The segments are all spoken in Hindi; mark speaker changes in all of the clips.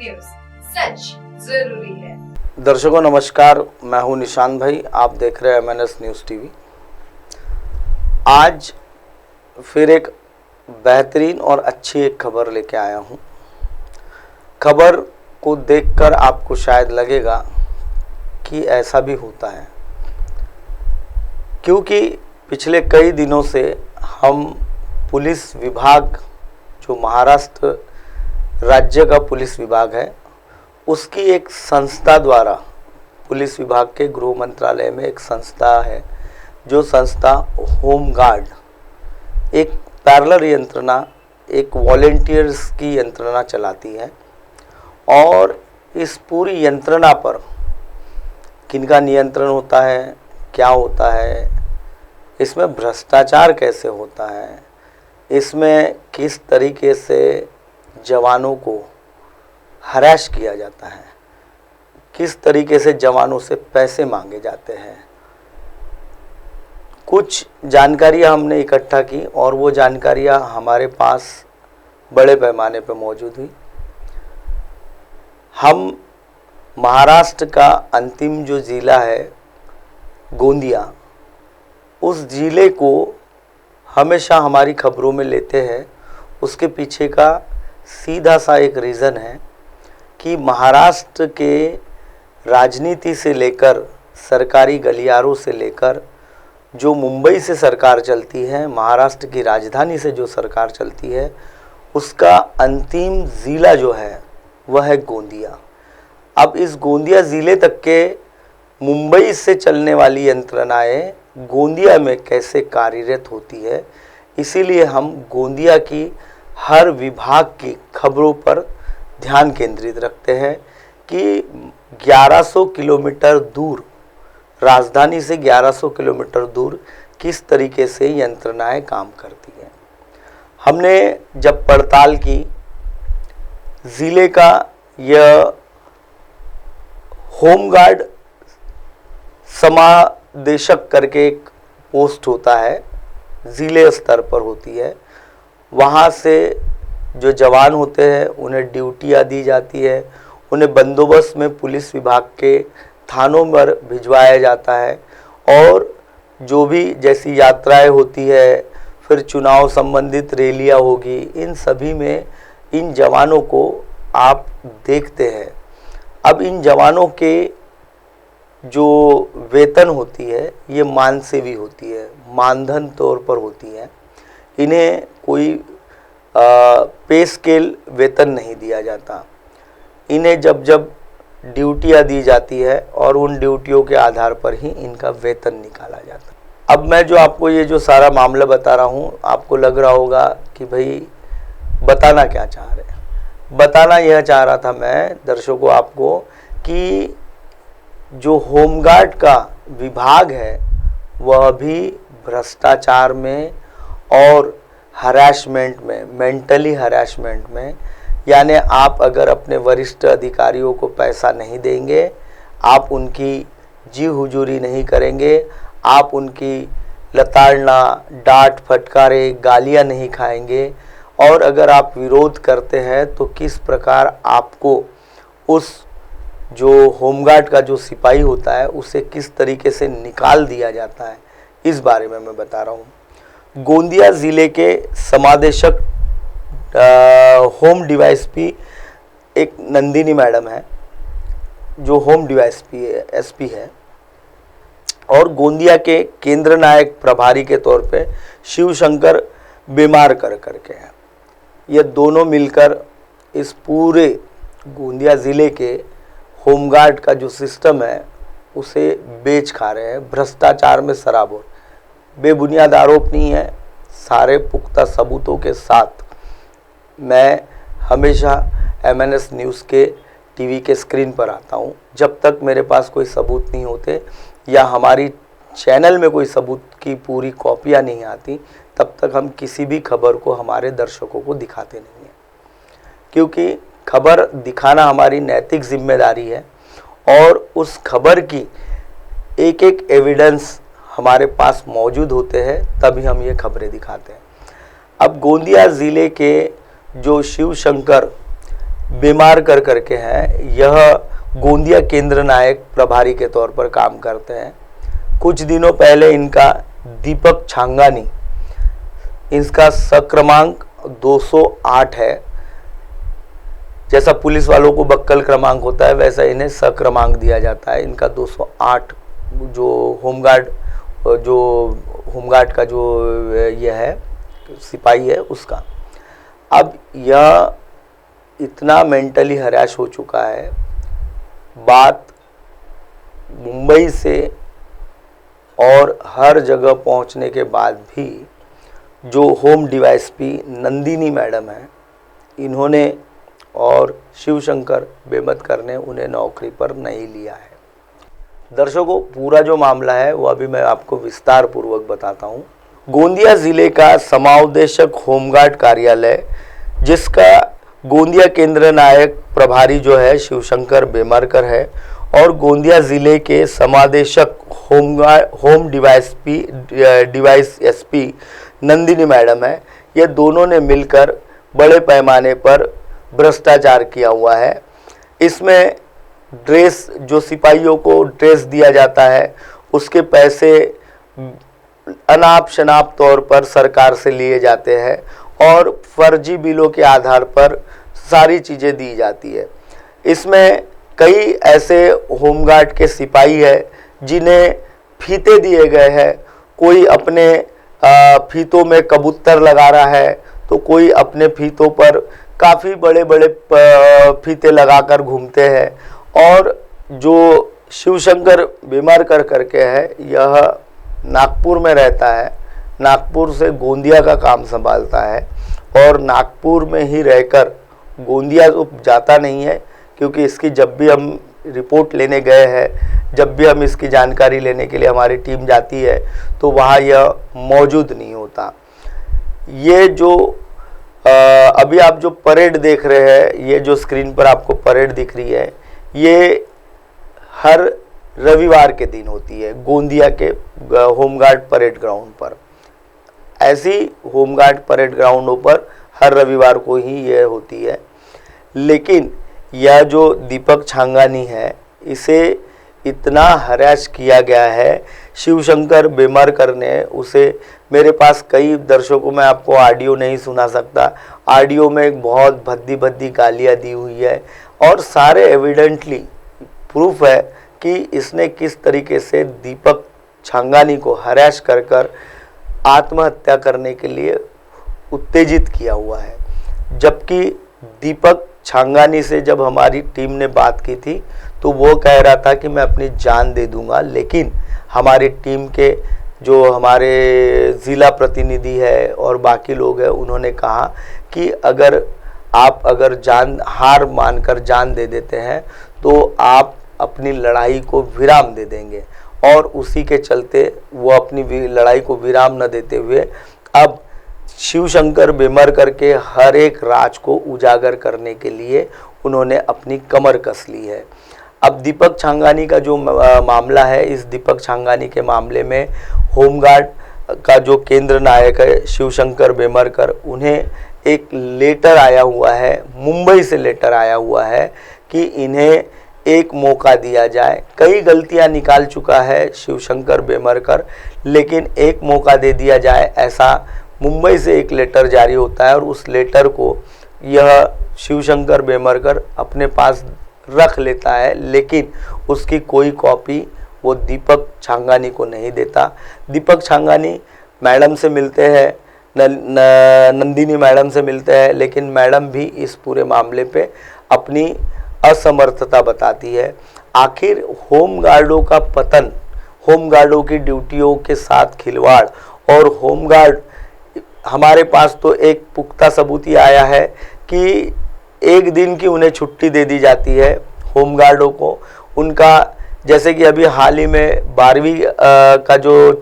Speaker 1: न्यूज, सच जरूरी है।
Speaker 2: दर्शकों नमस्कार, मैं हूं निशान भाई। आप देख रहे हैं MNS न्यूज टीवी। आज फिर एक बेहतरीन और अच्छी एक खबर लेके आया हूं। खबर को देखकर आपको शायद लगेगा कि ऐसा भी होता है, क्योंकि पिछले कई दिनों से हम पुलिस विभाग, जो महाराष्ट्र राज्य का पुलिस विभाग है, उसकी एक संस्था द्वारा, पुलिस विभाग के गृह मंत्रालय में एक संस्था है, जो संस्था होम गार्ड, एक पैरेलल यंत्रणा, एक वॉलेंटियर्स की यंत्रणा चलाती है। और इस पूरी यंत्रणा पर किनका नियंत्रण होता है, क्या होता है, इसमें भ्रष्टाचार कैसे होता है, इसमें किस तरीके से जवानों को हरास किया जाता है, किस तरीके से जवानों से पैसे मांगे जाते हैं, कुछ जानकारियां हमने इकट्ठा की और वो जानकारियां हमारे पास बड़े पैमाने पर मौजूद हुई। हम महाराष्ट्र का अंतिम जो ज़िला है गोंदिया, उस ज़िले को हमेशा हमारी खबरों में लेते हैं। उसके पीछे का सीधा सा एक रीज़न है कि महाराष्ट्र के राजनीति से लेकर, सरकारी गलियारों से लेकर, जो मुंबई से सरकार चलती है, महाराष्ट्र की राजधानी से जो सरकार चलती है, उसका अंतिम ज़िला जो है वह है गोंदिया। अब इस गोंदिया ज़िले तक के मुंबई से चलने वाली यंत्रणाएं गोंदिया में कैसे कार्यरत होती है, इसीलिए हम गोंदिया की हर विभाग की खबरों पर ध्यान केंद्रित रखते हैं कि 1100 किलोमीटर दूर, राजधानी से 1100 किलोमीटर दूर किस तरीके से यंत्रणाएं काम करती हैं। हमने जब पड़ताल की, ज़िले का यह होमगार्ड समादेशक करके एक पोस्ट होता है, ज़िले स्तर पर होती है। वहाँ से जो जवान होते हैं उन्हें ड्यूटियाँ दी जाती है, उन्हें बंदोबस्त में पुलिस विभाग के थानों पर भिजवाया जाता है। और जो भी जैसी यात्राएं होती है, फिर चुनाव संबंधित रैलियाँ होगी, इन सभी में इन जवानों को आप देखते हैं। अब इन जवानों के जो वेतन होती है ये मानसेवी होती है, मानधन तौर पर होती है। इन्हें कोई पे स्केल वेतन नहीं दिया जाता। इन्हें जब जब ड्यूटियाँ दी जाती है और उन ड्यूटियों के आधार पर ही इनका वेतन निकाला जाता है। अब मैं जो आपको ये जो सारा मामला बता रहा हूँ, आपको लग रहा होगा कि भाई बताना क्या चाह रहे हैं। बताना यह चाह रहा था मैं दर्शकों आपको कि जो होमगार्ड का विभाग है वह भी भ्रष्टाचार में और हरासमेंट में, मेंटली हरासमेंट में, यानी आप अगर अपने वरिष्ठ अधिकारियों को पैसा नहीं देंगे, आप उनकी जी हुजूरी नहीं करेंगे, आप उनकी लताड़ना, डांट फटकारे, गालियां नहीं खाएंगे, और अगर आप विरोध करते हैं तो किस प्रकार आपको उस जो होमगार्ड का जो सिपाही होता है उसे किस तरीके से निकाल दिया जाता है, इस बारे में मैं बता रहा हूँ। गोंदिया ज़िले के समादेशक होम डीवाईएसपी एक नंदिनी मैडम है, जो होम डीवाईएसपी एसपी है, और गोंदिया के केंद्र नायक प्रभारी के तौर पे शिवशंकर बीमार करके हैं। ये दोनों मिलकर इस पूरे गोंदिया ज़िले के होमगार्ड का जो सिस्टम है उसे बेच खा रहे हैं, भ्रष्टाचार में सराबोर। बेबुनियाद आरोप नहीं है, सारे पुख्ता सबूतों के साथ मैं हमेशा MNS न्यूज़ के टीवी के स्क्रीन पर आता हूँ। जब तक मेरे पास कोई सबूत नहीं होते या हमारी चैनल में कोई सबूत की पूरी कॉपियाँ नहीं आती, तब तक हम किसी भी खबर को हमारे दर्शकों को दिखाते नहीं हैं, क्योंकि खबर दिखाना हमारी नैतिक जिम्मेदारी है और उस खबर की एक एक एविडेंस हमारे पास मौजूद होते हैं, तभी हम ये खबरें दिखाते हैं। अब गोंदिया ज़िले के जो शिवशंकर बीमार कर करके हैं, यह गोंदिया केंद्र नायक प्रभारी के तौर पर काम करते हैं। कुछ दिनों पहले इनका दीपक छांगानी, इसका सक्रमांक 208 है। जैसा पुलिस वालों को बक्कल क्रमांक होता है वैसा इन्हें सक्रमांक दिया जाता है। इनका 208 जो होमगार्ड का जो यह है सिपाही है उसका। अब यह इतना मेंटली हराश हो चुका है, बात मुंबई से और हर जगह पहुंचने के बाद भी जो होम डीवाईएसपी नंदिनी मैडम है, इन्होंने और शिवशंकर बेमतकर ने उन्हें नौकरी पर नहीं लिया है। दर्शकों, पूरा जो मामला है वो अभी मैं आपको विस्तार पूर्वक बताता हूँ। गोंदिया जिले का समादेशक होमगार्ड कार्यालय, जिसका गोंदिया केंद्र नायक प्रभारी जो है शिवशंकर बेमरकर है, और गोंदिया जिले के समादेशक home DYSP SP Nandini madam है। ये दोनों ने मिलकर बड़े पैमाने पर भ्रष्टाचार किया हुआ है। इसमें ड्रेस, जो सिपाहियों को ड्रेस दिया जाता है, उसके पैसे अनाप शनाप तौर पर सरकार से लिए जाते हैं और फर्जी बिलों के आधार पर सारी चीज़ें दी जाती है। इसमें कई ऐसे होमगार्ड के सिपाही हैं जिन्हें फीते दिए गए हैं। कोई अपने फीतों में कबूतर लगा रहा है तो कोई अपने फीतों पर काफ़ी बड़े बड़े फीते लगाकर घूमते हैं। और जो शिवशंकर बेमरकर करके है, यह नागपुर में रहता है, नागपुर से गोंदिया का काम संभालता है और नागपुर में ही रहकर गोंदिया तो जाता नहीं है, क्योंकि इसकी जब भी हम रिपोर्ट लेने गए हैं, जब भी हम इसकी जानकारी लेने के लिए हमारी टीम जाती है तो वहाँ यह मौजूद नहीं होता। ये जो अभी आप जो परेड देख रहे हैं, ये जो स्क्रीन पर आपको परेड दिख रही है, ये हर रविवार के दिन होती है गोंदिया के होमगार्ड परेड ग्राउंड पर। ऐसी होमगार्ड परेड ग्राउंडों पर हर रविवार को ही यह होती है। लेकिन यह जो दीपक छांगानी है, इसे इतना हरास किया गया है शिवशंकर बेमरकर ने उसे। मेरे पास कई दर्शकों में आपको ऑडियो नहीं सुना सकता, ऑडियो में बहुत भद्दी भद्दी गालियाँ दी हुई है और सारे एविडेंटली प्रूफ है कि इसने किस तरीके से दीपक छांगानी को हरास कर आत्महत्या करने के लिए उत्तेजित किया हुआ है। जबकि दीपक छांगानी से जब हमारी टीम ने बात की थी तो वो कह रहा था कि मैं अपनी जान दे दूंगा, लेकिन हमारी टीम के जो हमारे ज़िला प्रतिनिधि है और बाकी लोग हैं, उन्होंने कहा कि अगर जान हार मानकर जान दे देते हैं तो आप अपनी लड़ाई को विराम दे देंगे। और उसी के चलते वो अपनी लड़ाई को विराम न देते हुए अब शिवशंकर बेमरकर के हर एक राज को उजागर करने के लिए उन्होंने अपनी कमर कस ली है। अब दीपक छांगानी का जो मामला है, इस दीपक छांगानी के मामले में होमगार्ड का जो केंद्र नायक है शिवशंकर बेमरकर, उन्हें एक लेटर आया हुआ है, मुंबई से लेटर आया हुआ है कि इन्हें एक मौका दिया जाए। कई गलतियां निकाल चुका है शिवशंकर बेमरकर, लेकिन एक मौका दे दिया जाए, ऐसा मुंबई से एक लेटर जारी होता है। और उस लेटर को यह शिवशंकर बेमरकर अपने पास रख लेता है, लेकिन उसकी कोई कॉपी वो दीपक छांगानी को नहीं देता। दीपक छांगानी मैडम से मिलते हैं, नंदिनी मैडम से मिलते हैं, लेकिन मैडम भी इस पूरे मामले पे अपनी असमर्थता बताती है। आखिर होमगार्डों का पतन, होमगार्डों की ड्यूटियों के साथ खिलवाड़, और होमगार्ड, हमारे पास तो एक पुख्ता सबूत ही आया है कि एक दिन की उन्हें छुट्टी दे दी जाती है होमगार्डों को। उनका जैसे कि अभी हाल ही में 12वीं का जो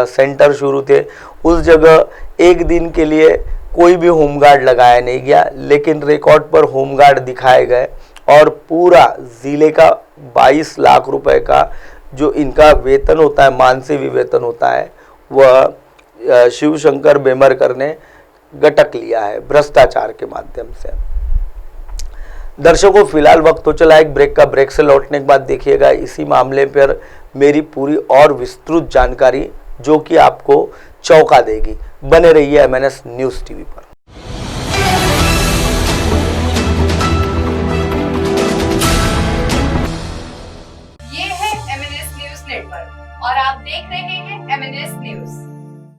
Speaker 2: सेंटर शुरू थे, उस जगह एक दिन के लिए कोई भी होमगार्ड लगाया नहीं गया, लेकिन रिकॉर्ड पर होमगार्ड दिखाए गए और पूरा ज़िले का 22 लाख रुपए का जो इनका वेतन होता है, मानसीय वेतन होता है, वह शिवशंकर बेमरकर ने गटक लिया है भ्रष्टाचार के माध्यम से। दर्शकों फिलहाल वक्त हो चला एक ब्रेक का। ब्रेक से लौटने के बाद देखिएगा इसी मामले पर मेरी पूरी और विस्तृत जानकारी, जो कि आपको चौंका देगी। बने रहिए MNS न्यूज़ टीवी पर।